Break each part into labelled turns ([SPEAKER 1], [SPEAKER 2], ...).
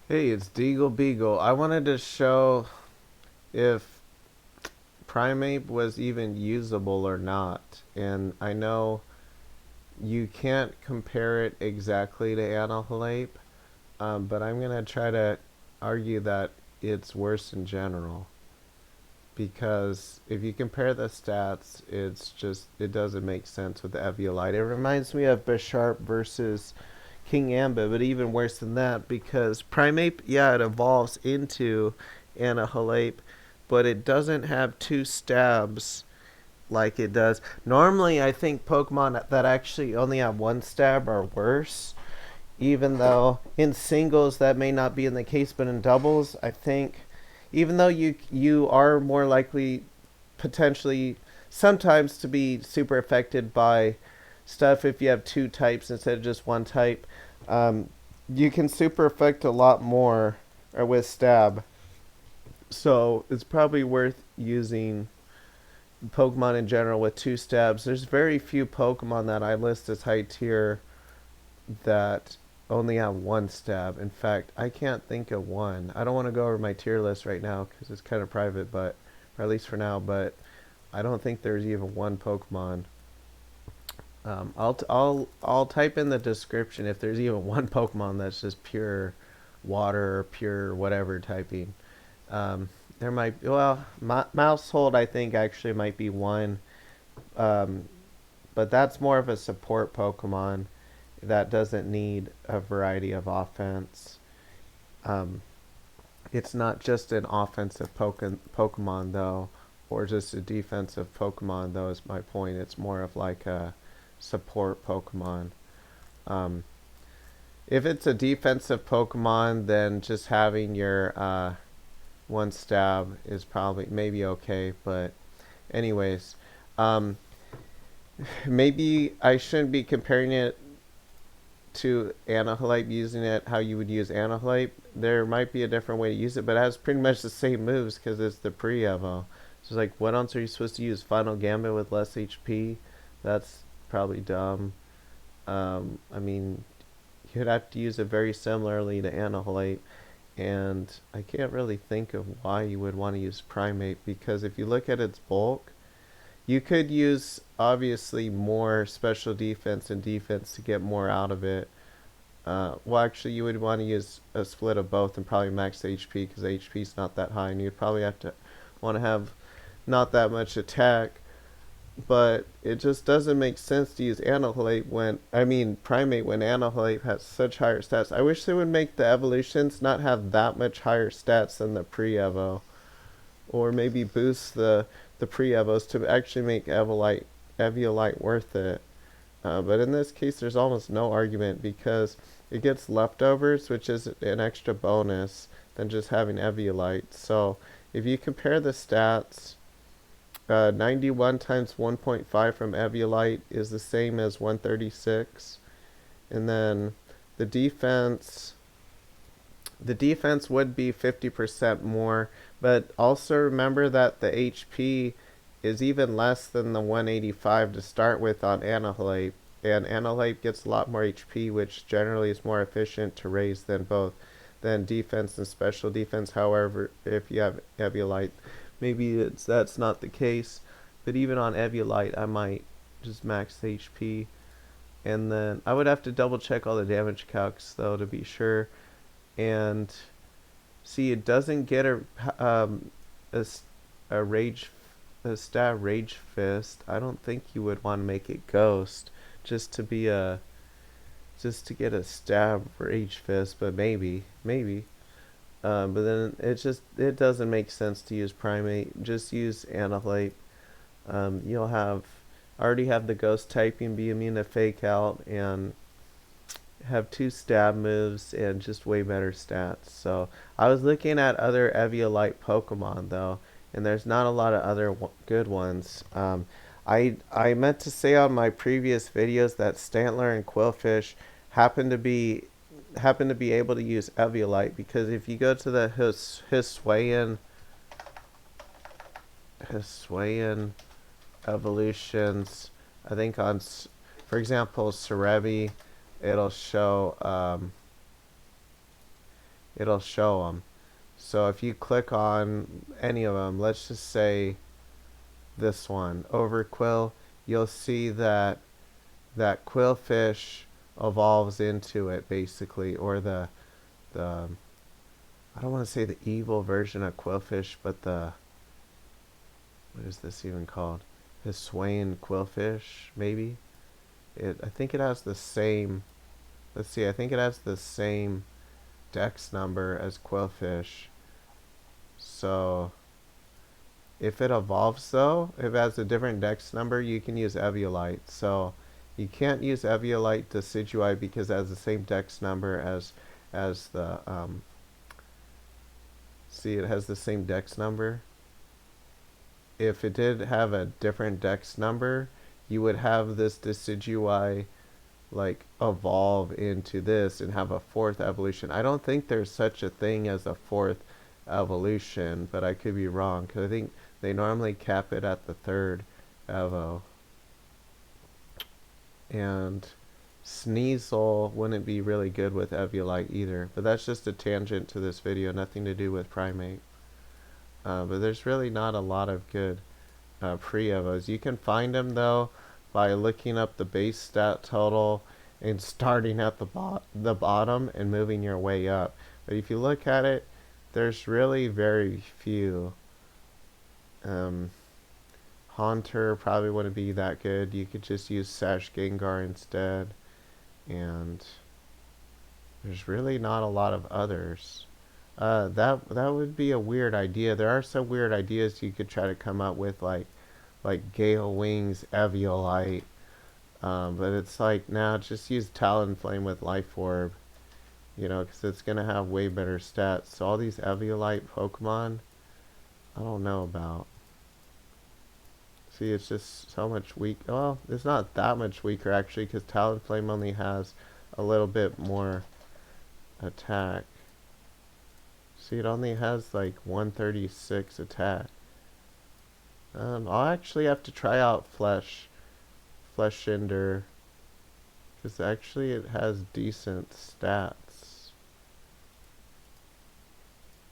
[SPEAKER 1] Hey, it's DeagleBeagle. I wanted to show if Primeape was even usable or not. And I know you can't compare it exactly to Annihilape, but I'm going to try to argue that it's worse in general. Because if you compare the stats, it doesn't make sense with the Eviolite. It reminds me of Bisharp versus King Amba, but even worse than that because Primeape, yeah, it evolves into Annihilape, but it doesn't have two stabs like it does. Normally, I think Pokemon that actually only have one stab are worse, even though in singles that may not be in the case, but in doubles, I think even though you are more likely potentially sometimes to be super affected by stuff if you have two types instead of just one type. Um, you can super affect a lot more or with stab. So it's probably worth using Pokemon in general with two stabs. There's very few Pokemon that I list as high tier that only have one stab. In fact, I can't think of one. I don't want to go over my tier list right now because it's kind of private, but or at least for now. But I don't think there's even one Pokemon. I'll type in the description if there's even one Pokemon that's just pure water or pure whatever typing. There might Mousehold I think actually might be one, um, but that's more of a support Pokemon that doesn't need a variety of offense. Um, it's not just an offensive Pokemon though, or just a defensive Pokemon though. Is my point. It's more of like a support Pokemon. Um, if it's a defensive Pokemon, then just having your one stab is probably maybe okay. But anyways, um, maybe I shouldn't be comparing it to Annihilape, using it how you would use Annihilape. There might be a different way to use it, but it has pretty much the same moves because it's the pre-evo. So it's like, what else are you supposed to use? Final Gambit with less HP? That's probably dumb. I mean, you'd have to use it very similarly to Annihilape, and I can't really think of why you would want to use Primeape because if you look at its bulk, you could use obviously more special defense and defense to get more out of it. Well, actually, you would want to use a split of both and probably max HP because HP is not that high, and you'd probably have to want to have not that much attack. But it just doesn't make sense to use Annihilape when Primate when Annihilape has such higher stats. I wish they would make the evolutions not have that much higher stats than the pre-evo, or maybe boost the pre-evos to actually make Eviolite worth it. But in this case, there's almost no argument because it gets leftovers, which is an extra bonus than just having Eviolite. So if you compare the stats, 91 times 1.5 from Eviolite is the same as 136. And then the defense the defense would be 50% more, but also remember that the HP is even less than the 185 to start with on Annihilape, and Annihilape gets a lot more HP, which generally is more efficient to raise than defense and special defense. However, if you have Eviolite, maybe that's not the case, but even on Eviolite, I might just max HP, and then I would have to double check all the damage calcs though to be sure. And see, it doesn't get a, a rage a stat rage fist. I don't think you would want to make it ghost just to be a just to get a stab rage fist, but maybe. But then it doesn't make sense to use primate. Just use Annihilape. You'll have already have the ghost typing be immune to fake out and have two stab moves and just way better stats. So I was looking at other Eviolite Pokemon though, and there's not a lot of other good ones. I meant to say on my previous videos that Stantler and Quillfish happen to be able to use Eviolite because if you go to the Hisuian evolutions, I think for example, Cerebi, it'll show it'll show them. So if you click on any of them, let's just say this one, Overquill, you'll see that Quillfish evolves into it basically, or the I don't want to say the evil version of Quillfish, but what is this even called? Hisuian Quillfish, maybe? I think it has the same, let's see, I think it has the same dex number as Quillfish. So if it evolves though, if it has a different dex number, you can use Eviolite. So you can't use Eviolite Decidueye because it has the same dex number as the see, it has the same dex number. If it did have a different dex number, you would have this Decidueye like evolve into this and have a fourth evolution. I don't think there's such a thing as a fourth evolution, but I could be wrong because I think they normally cap it at the third evo. And Sneasel wouldn't be really good with Eviolite either, but that's just a tangent to this video, nothing to do with Primeape. But there's really not a lot of good pre-evos. You can find them though by looking up the base stat total and starting at the bottom and moving your way up. But if you look at it, there's really very few. Haunter probably wouldn't be that good. You could just use Sash Gengar instead. And there's really not a lot of others. That would be a weird idea. There are some weird ideas you could try to come up with, like Gale Wings, Eviolite. But it's like, now just use Talonflame with Life Orb. You know, because it's going to have way better stats. So all these Eviolite Pokemon, I don't know about. See, it's just so much weak. Well, it's not that much weaker actually, because Talonflame only has a little bit more attack. See, it only has like 136 attack. I'll actually have to try out Fletchinder, because actually it has decent stats.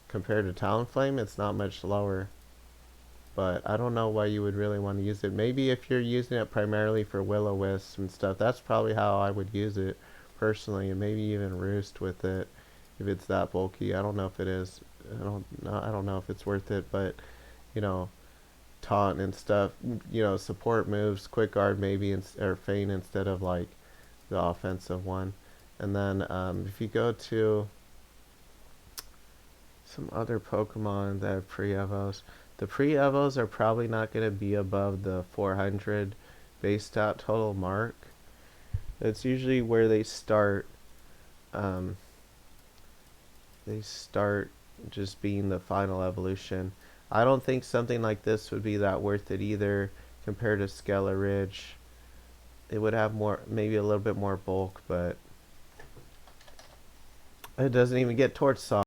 [SPEAKER 1] Compared to Talonflame, it's not much lower. But I don't know why you would really want to use it. Maybe if you're using it primarily for Will-O-Wisp and stuff, that's probably how I would use it personally, and maybe even Roost with it if it's that bulky. I don't know if it is. I don't know if it's worth it, but you know, taunt and stuff, you know, support moves, quick guard maybe, or feint instead of like the offensive one. And then if you go to some other Pokemon that have pre-evos, the pre-evos are probably not going to be above the 400 base stat total mark. That's usually where they start. They start just being the final evolution. I don't think something like this would be that worth it either compared to Skeller Ridge. It would have more, maybe a little bit more bulk, but it doesn't even get Torch Song.